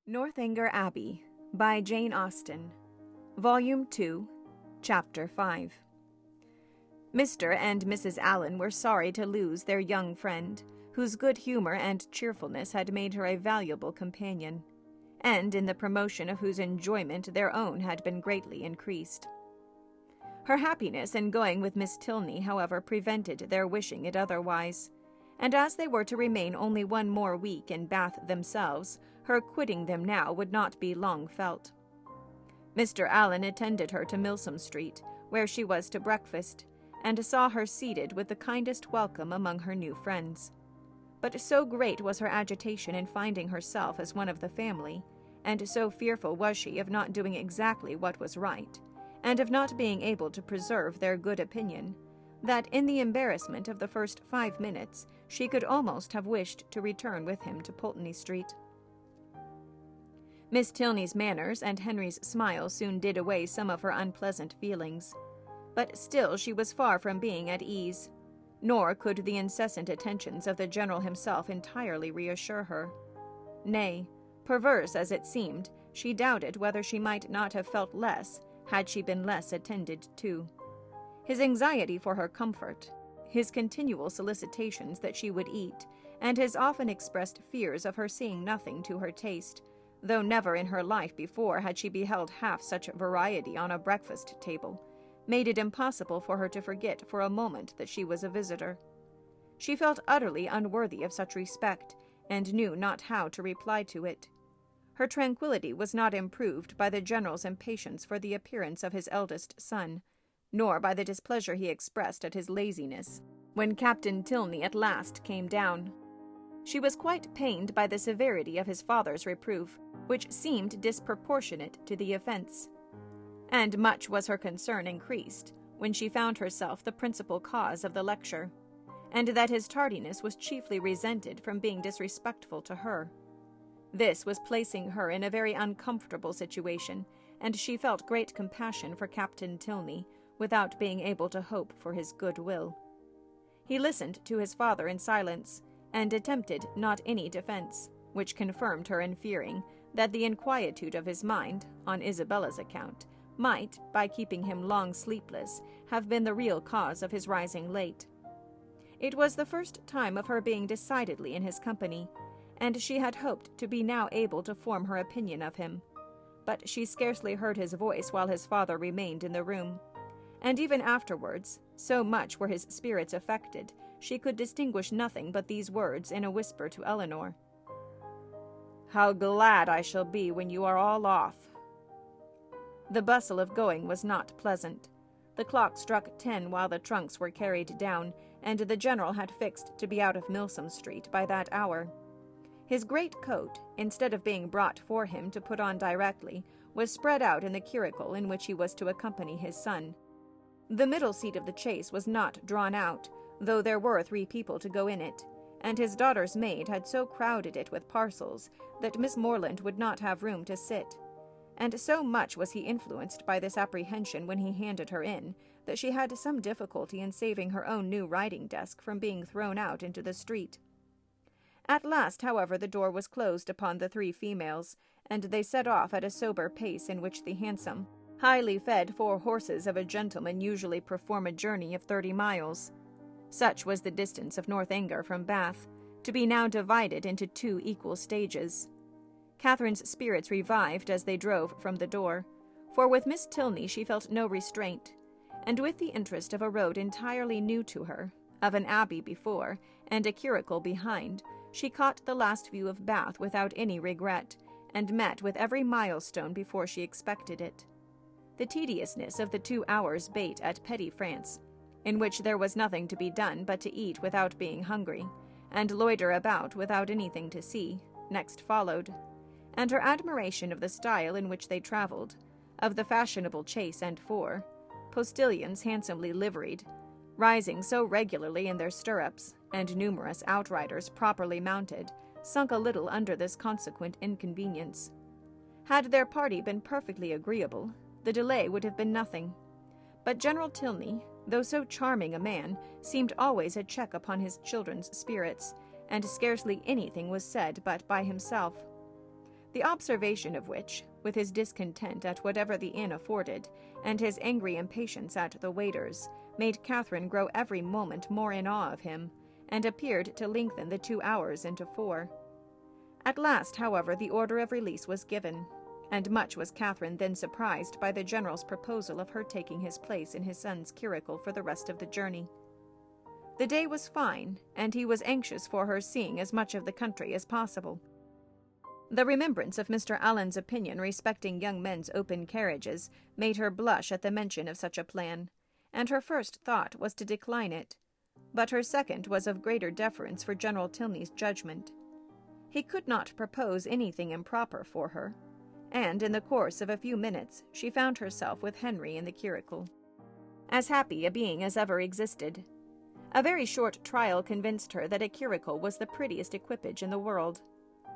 Northanger Abbey by Jane Austen, Volume 2, Chapter 5. Mr. and Mrs. Allen were sorry to lose their young friend, whose good humor and cheerfulness had made her a valuable companion, and in the promotion of whose enjoyment their own had been greatly increased. Her happiness in going with Miss Tilney, however, prevented their wishing it otherwise, and as they were to remain only one more week in Bath themselves, her quitting them now would not be long felt. Mr. Allen attended her to Milsom Street, where she was to breakfast, and saw her seated with the kindest welcome among her new friends. But so great was her agitation in finding herself as one of the family, and so fearful was she of not doing exactly what was right, and of not being able to preserve their good opinion, that in the embarrassment of the first 5 minutes she could almost have wished to return with him to Pulteney Street. Miss Tilney's manners and Henry's smile soon did away some of her unpleasant feelings, but still she was far from being at ease, nor could the incessant attentions of the General himself entirely reassure her. Nay, perverse as it seemed, she doubted whether she might not have felt less had she been less attended to. His anxiety for her comfort, his continual solicitations that she would eat, and his often expressed fears of her seeing nothing to her taste, though never in her life before had she beheld half such variety on a breakfast table, made it impossible for her to forget for a moment that she was a visitor. She felt utterly unworthy of such respect, and knew not how to reply to it. Her tranquillity was not improved by the General's impatience for the appearance of his eldest son, nor by the displeasure he expressed at his laziness, when Captain Tilney at last came down. She was quite pained by the severity of his father's reproof, which seemed disproportionate to the offense. And much was her concern increased when she found herself the principal cause of the lecture, and that his tardiness was chiefly resented from being disrespectful to her. This was placing her in a very uncomfortable situation, and she felt great compassion for Captain Tilney, without being able to hope for his good will. He listened to his father in silence, and attempted not any defense, which confirmed her in fearing that the inquietude of his mind, on Isabella's account, might, by keeping him long sleepless, have been the real cause of his rising late. It was the first time of her being decidedly in his company, and she had hoped to be now able to form her opinion of him. But she scarcely heard his voice while his father remained in the room, and even afterwards, so much were his spirits affected, she could distinguish nothing but these words in a whisper to Elinor. "How glad I shall be when you are all off." The bustle of going was not pleasant. The clock struck 10 while the trunks were carried down, and the General had fixed to be out of Milsom Street by that hour. His great coat, instead of being brought for him to put on directly, was spread out in the curricle in which he was to accompany his son. The middle seat of the chaise was not drawn out, though there were 3 people to go in it, and his daughter's maid had so crowded it with parcels that Miss Morland would not have room to sit, and so much was he influenced by this apprehension when he handed her in, that she had some difficulty in saving her own new writing-desk from being thrown out into the street. At last, however, the door was closed upon the 3 females, and they set off at a sober pace in which the handsome, highly fed 4 horses of a gentleman usually perform a journey of 30 miles. Such was the distance of Northanger from Bath, to be now divided into 2 equal stages. Catherine's spirits revived as they drove from the door, for with Miss Tilney she felt no restraint, and with the interest of a road entirely new to her, of an abbey before, and a curricle behind, she caught the last view of Bath without any regret, and met with every milestone before she expected it. The tediousness of the 2 hours' bait at Petty France, in which there was nothing to be done but to eat without being hungry, and loiter about without anything to see, next followed, and her admiration of the style in which they travelled, of the fashionable chaise and 4, postilions handsomely liveried, rising so regularly in their stirrups, and numerous outriders properly mounted, sunk a little under this consequent inconvenience. Had their party been perfectly agreeable, the delay would have been nothing. But General Tilney, though so charming a man, seemed always a check upon his children's spirits, and scarcely anything was said but by himself. the observation of which, with his discontent at whatever the inn afforded, and his angry impatience at the waiters, made Catherine grow every moment more in awe of him, and appeared to lengthen the 2 hours into 4. At last, however, the order of release was given, and much was Catherine then surprised by the general's proposal of her taking his place in his son's curricle for the rest of the journey. The day was fine, and he was anxious for her seeing as much of the country as possible. The remembrance of Mr. Allen's opinion respecting young men's open carriages made her blush at the mention of such a plan, and her first thought was to decline it, but her second was of greater deference for General Tilney's judgment. He could not propose anything improper for her, and in the course of a few minutes she found herself with Henry in the curricle. As happy a being as ever existed. A very short trial convinced her that a curricle was the prettiest equipage in the world.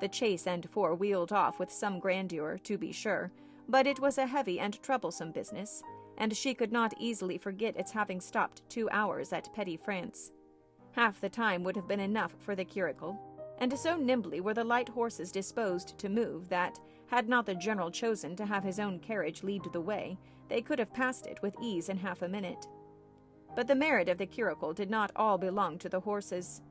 The chaise and 4 wheeled off with some grandeur, to be sure, but it was a heavy and troublesome business, and she could not easily forget its having stopped 2 hours at Petty France. Half the time would have been enough for the curricle, and so nimbly were the light horses disposed to move that, had not the general chosen to have his own carriage lead the way, they could have passed it with ease in half a minute. But the merit of the curricle did not all belong to the horses.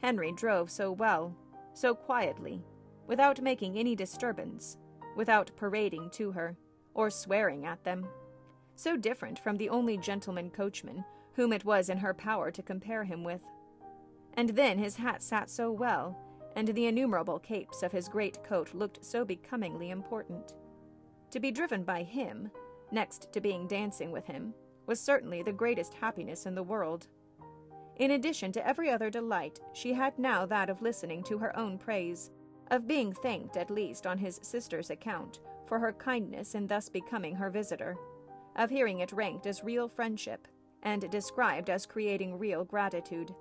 Henry drove so well, so quietly, without making any disturbance, without parading to her, or swearing at them. So different from the only gentleman coachman whom it was in her power to compare him with. And then his hat sat so well, and the innumerable capes of his great coat looked so becomingly important. To be driven by him, next to being dancing with him, was certainly the greatest happiness in the world. In addition to every other delight, she had now that of listening to her own praise, of being thanked at least on his sister's account for her kindness in thus becoming her visitor, of hearing it ranked as real friendship, and described as creating real gratitude.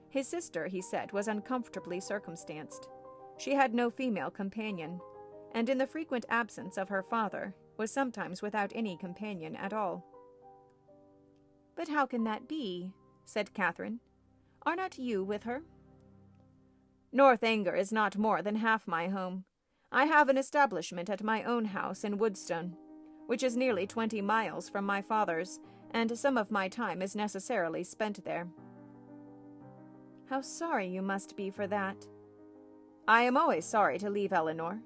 His sister, he said, was uncomfortably circumstanced. She had no female companion, and in the frequent absence of her father, was sometimes without any companion at all. "But how can that be?" said Catherine. "Are not you with her?" "Northanger is not more than half my home. I have an establishment at my own house in Woodstone, which is nearly 20 miles from my father's, and some of my time is necessarily spent there." "How sorry you must be for that." "I am always sorry to leave Eleanor."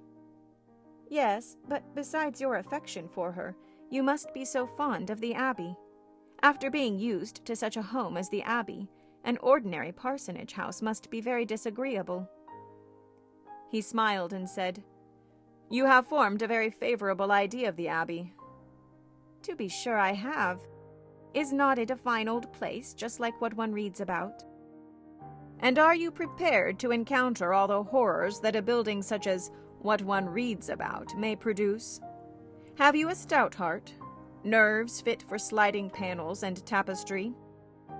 "Yes, but besides your affection for her, you must be so fond of the Abbey. After being used to such a home as the Abbey, an ordinary parsonage house must be very disagreeable." He smiled and said, "You have formed a very favorable idea of the Abbey." "To be sure I have. Is not it a fine old place, just like what one reads about?" "And are you prepared to encounter all the horrors that a building such as what one reads about may produce? Have you a stout heart? Nerves fit for sliding panels and tapestry?"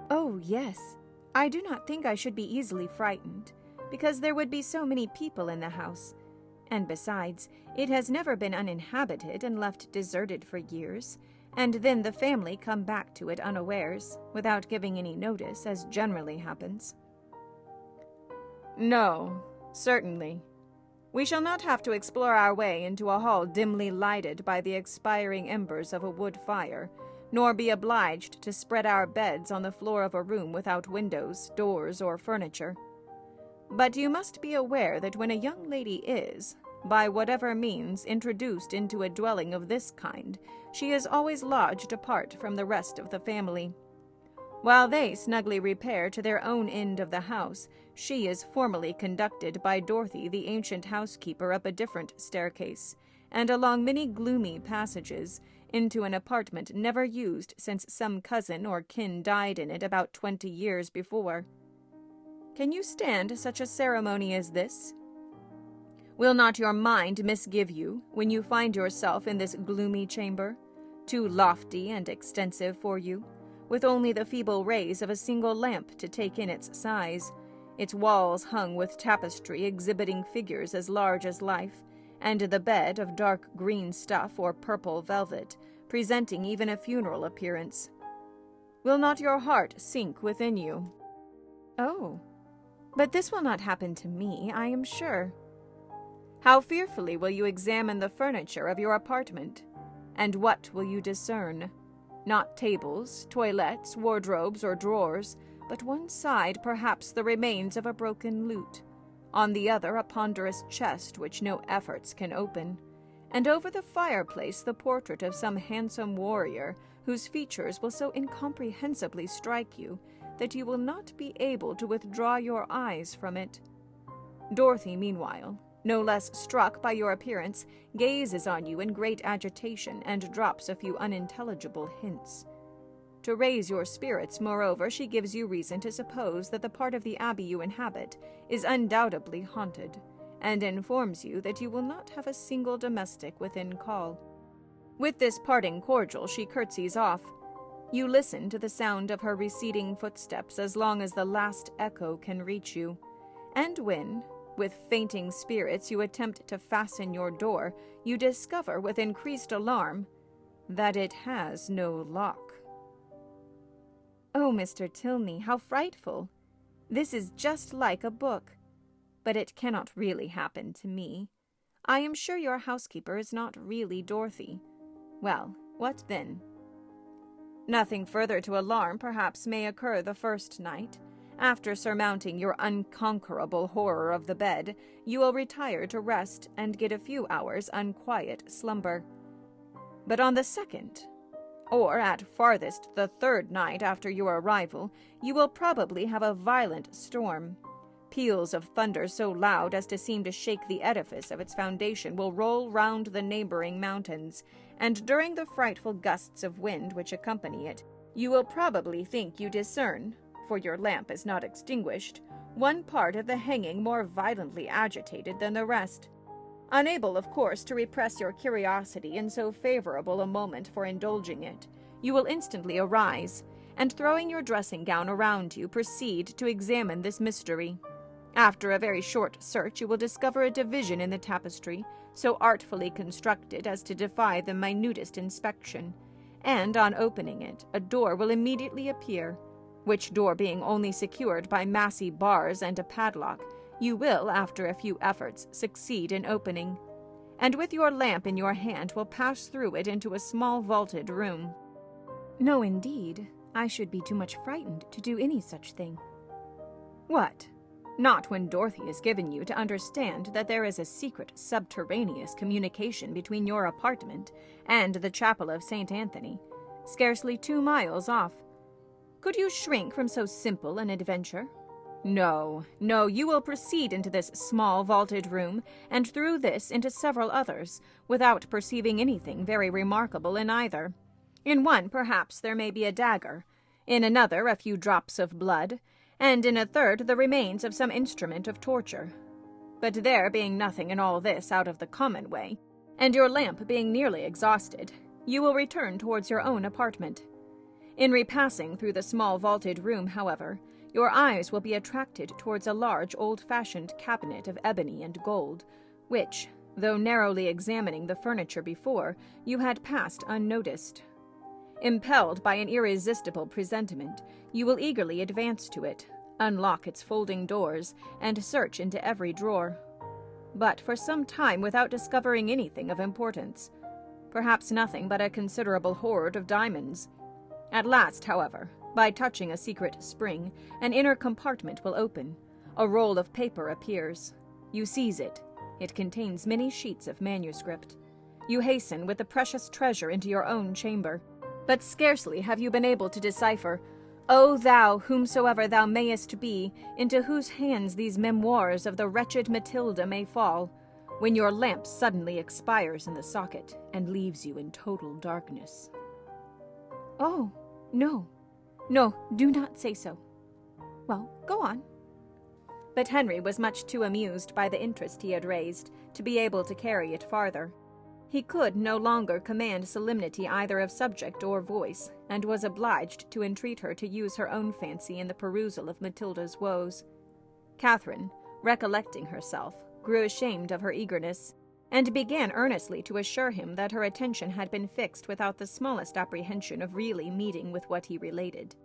"Oh, yes. I do not think I should be easily frightened, because there would be so many people in the house. And besides, it has never been uninhabited and left deserted for years, and then the family come back to it unawares, without giving any notice, as generally happens." "No, certainly. We shall not have to explore our way into a hall dimly lighted by the expiring embers of a wood fire, nor be obliged to spread our beds on the floor of a room without windows, doors, or furniture. But you must be aware that when a young lady is, by whatever means, introduced into a dwelling of this kind, she is always lodged apart from the rest of the family. While they snugly repair to their own end of the house, she is formally conducted by Dorothy, the ancient housekeeper, up a different staircase, and along many gloomy passages, into an apartment never used since some cousin or kin died in it about 20 years before. Can you stand such a ceremony as this? Will not your mind misgive you when you find yourself in this gloomy chamber, too lofty and extensive for you, with only the feeble rays of a single lamp to take in its size, its walls hung with tapestry exhibiting figures as large as life, and the bed of dark green stuff or purple velvet, presenting even a funeral appearance? Will not your heart sink within you?" "Oh, but this will not happen to me, I am sure." How fearfully will you examine the furniture of your apartment? And what will you discern? Not tables, toilettes, wardrobes, or drawers, but one side perhaps the remains of a broken lute, on the other a ponderous chest which no efforts can open, and over the fireplace the portrait of some handsome warrior whose features will so incomprehensibly strike you that you will not be able to withdraw your eyes from it. Dorothy, meanwhile, no less struck by your appearance, gazes on you in great agitation and drops a few unintelligible hints. To raise your spirits, moreover, she gives you reason to suppose that the part of the abbey you inhabit is undoubtedly haunted, and informs you that you will not have a single domestic within call. With this parting cordial, she curtsies off. You listen to the sound of her receding footsteps as long as the last echo can reach you, and when, with fainting spirits, you attempt to fasten your door, you discover with increased alarm that it has no lock. Oh, Mr. Tilney, how frightful! This is just like a book. But it cannot really happen to me. I am sure your housekeeper is not really Dorothy. Well, what then? Nothing further to alarm perhaps may occur the first night. After surmounting your unconquerable horror of the bed, you will retire to rest and get a few hours' unquiet slumber. But on the second, or at farthest the third night after your arrival, you will probably have a violent storm. Peals of thunder so loud as to seem to shake the edifice of its foundation will roll round the neighboring mountains, and during the frightful gusts of wind which accompany it, you will probably think you discern, for your lamp is not extinguished, one part of the hanging more violently agitated than the rest. Unable, of course, to repress your curiosity in so favorable a moment for indulging it, you will instantly arise, and throwing your dressing-gown around you, proceed to examine this mystery. After a very short search, you will discover a division in the tapestry, so artfully constructed as to defy the minutest inspection, and on opening it, a door will immediately appear, which door being only secured by massy bars and a padlock, you will, after a few efforts, succeed in opening, and with your lamp in your hand will pass through it into a small vaulted room. No, indeed, I should be too much frightened to do any such thing. What? Not when Dorothy has given you to understand that there is a secret subterraneous communication between your apartment and the chapel of St. Anthony, scarcely 2 miles off. Could you shrink from so simple an adventure? No, you will proceed into this small vaulted room, and through this into several others, without perceiving anything very remarkable in either. In one, perhaps, there may be a dagger, in another a few drops of blood, and in a third the remains of some instrument of torture. But there being nothing in all this out of the common way, and your lamp being nearly exhausted, you will return towards your own apartment. In repassing through the small vaulted room, however, your eyes will be attracted towards a large old-fashioned cabinet of ebony and gold, which, though narrowly examining the furniture before, you had passed unnoticed. Impelled by an irresistible presentiment, you will eagerly advance to it, unlock its folding doors, and search into every drawer. But for some time without discovering anything of importance, perhaps nothing but a considerable hoard of diamonds. At last, however, by touching a secret spring, an inner compartment will open. A roll of paper appears. You seize it. It contains many sheets of manuscript. You hasten with the precious treasure into your own chamber. But scarcely have you been able to decipher, O thou, whomsoever thou mayest be, into whose hands these memoirs of the wretched Matilda may fall, when your lamp suddenly expires in the socket and leaves you in total darkness. Oh, no, do not say so. Well, go on. But Henry was much too amused by the interest he had raised to be able to carry it farther. He could no longer command solemnity either of subject or voice, and was obliged to entreat her to use her own fancy in the perusal of Matilda's woes. Catherine, recollecting herself, grew ashamed of her eagerness, and began earnestly to assure him that her attention had been fixed without the smallest apprehension of really meeting with what he related.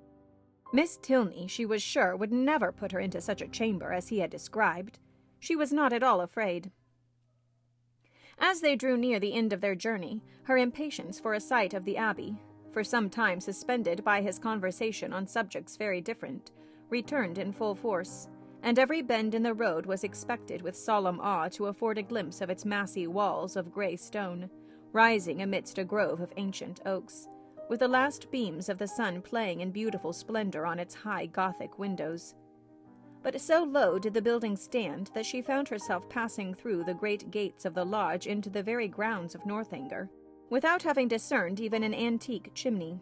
Miss Tilney, she was sure, would never put her into such a chamber as he had described. She was not at all afraid. As they drew near the end of their journey, her impatience for a sight of the Abbey, for some time suspended by his conversation on subjects very different, returned in full force, and every bend in the road was expected with solemn awe to afford a glimpse of its massy walls of grey stone, rising amidst a grove of ancient oaks, with the last beams of the sun playing in beautiful splendor on its high Gothic windows. But so low did the building stand that she found herself passing through the great gates of the lodge into the very grounds of Northanger, without having discerned even an antique chimney.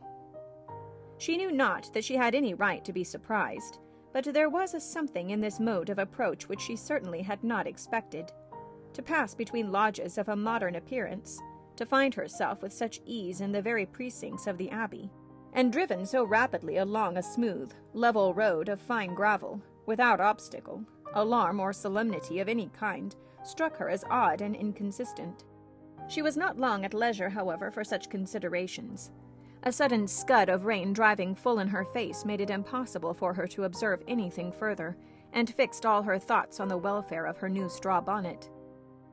She knew not that she had any right to be surprised, but there was a something in this mode of approach which she certainly had not expected. To pass between lodges of a modern appearance, to find herself with such ease in the very precincts of the Abbey, and driven so rapidly along a smooth, level road of fine gravel, without obstacle, alarm, or solemnity of any kind, struck her as odd and inconsistent. She was not long at leisure, however, for such considerations. A sudden scud of rain driving full in her face made it impossible for her to observe anything further, and fixed all her thoughts on the welfare of her new straw bonnet.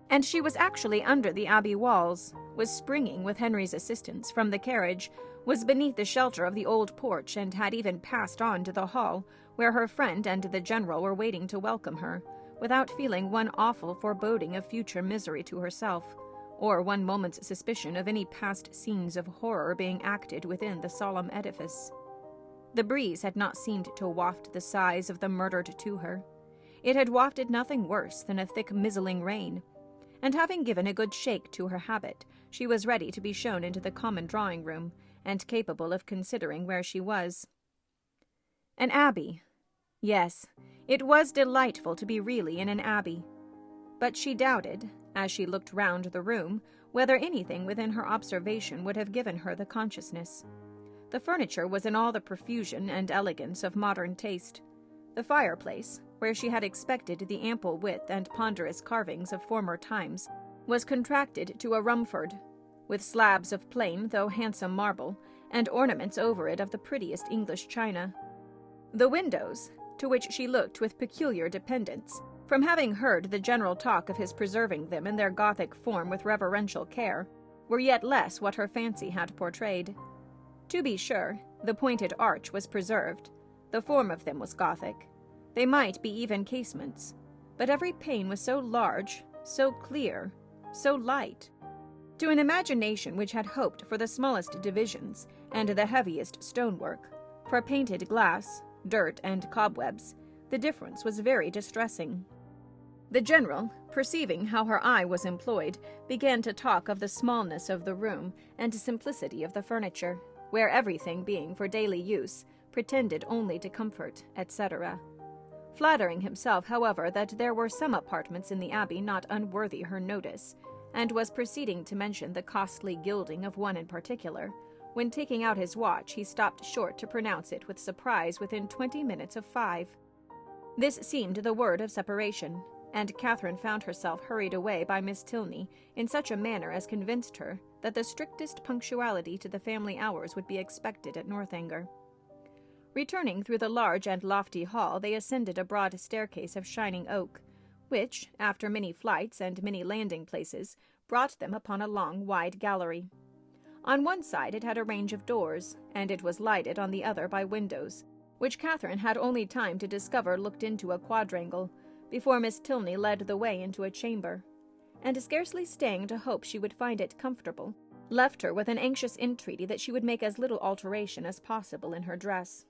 And she was actually under the Abbey walls, was springing, with Henry's assistance, from the carriage, was beneath the shelter of the old porch, and had even passed on to the hall, where her friend and the general were waiting to welcome her, without feeling one awful foreboding of future misery to herself, or one moment's suspicion of any past scenes of horror being acted within the solemn edifice. The breeze had not seemed to waft the sighs of the murdered to her. It had wafted nothing worse than a thick mizzling rain, and having given a good shake to her habit, she was ready to be shown into the common drawing-room, and capable of considering where she was. An abbey. Yes, it was delightful to be really in an abbey. But she doubted, as she looked round the room, whether anything within her observation would have given her the consciousness. The furniture was in all the profusion and elegance of modern taste. The fireplace, where she had expected the ample width and ponderous carvings of former times, was contracted to a Rumford, with slabs of plain though handsome marble, and ornaments over it of the prettiest English china. The windows, to which she looked with peculiar dependence, from having heard the general talk of his preserving them in their Gothic form with reverential care, were yet less what her fancy had portrayed. To be sure, the pointed arch was preserved, the form of them was Gothic. They might be even casements, but every pane was so large, so clear, so light. To an imagination which had hoped for the smallest divisions and the heaviest stonework, for painted glass, dirt, and cobwebs, the difference was very distressing. The general, perceiving how her eye was employed, began to talk of the smallness of the room and simplicity of the furniture, where everything being for daily use, pretended only to comfort, etc., flattering himself, however, that there were some apartments in the Abbey not unworthy her notice, and was proceeding to mention the costly gilding of one in particular, when, taking out his watch, he stopped short to pronounce it with surprise within 20 minutes of 5. This seemed the word of separation, and Catherine found herself hurried away by Miss Tilney in such a manner as convinced her that the strictest punctuality to the family hours would be expected at Northanger. Returning through the large and lofty hall, they ascended a broad staircase of shining oak, which, after many flights and many landing places, brought them upon a long, wide gallery. On one side it had a range of doors, and it was lighted on the other by windows, which Catherine had only time to discover looked into a quadrangle, before Miss Tilney led the way into a chamber, and scarcely staying to hope she would find it comfortable, left her with an anxious entreaty that she would make as little alteration as possible in her dress.